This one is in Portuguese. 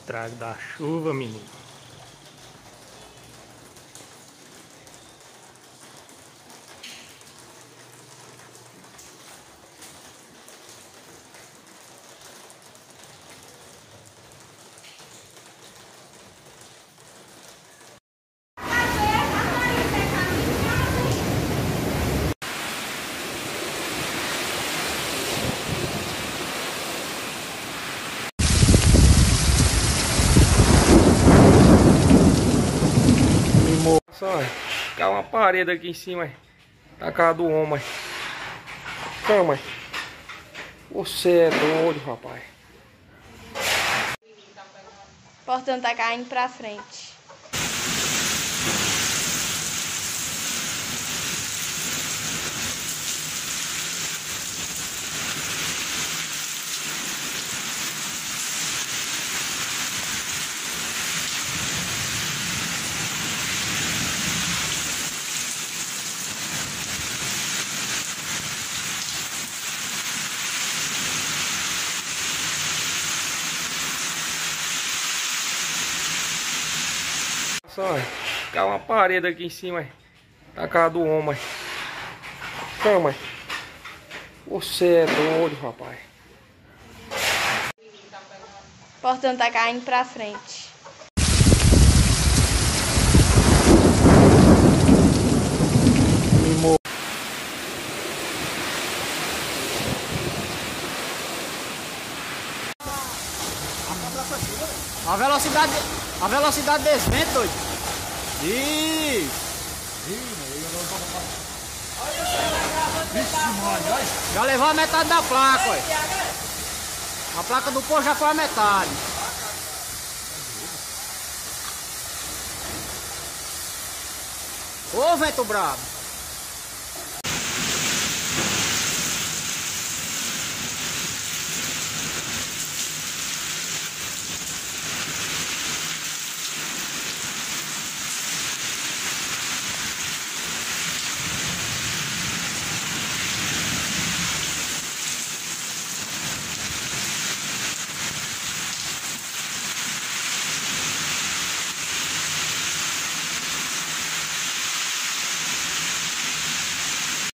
estrago da chuva, menino. Só, ficar uma parede aqui em cima, da casa do homem. Cama. Você é doido, rapaz. O portão tá caindo pra frente. Só, ficar uma parede aqui em cima, da casa do homem. Cama. Você é doido, rapaz. O portão tá caindo pra frente. A velocidade desse vento, doido. Isso. Já levou a metade da placa, ué. A placa do pô já foi a metade. Ô, vento brabo.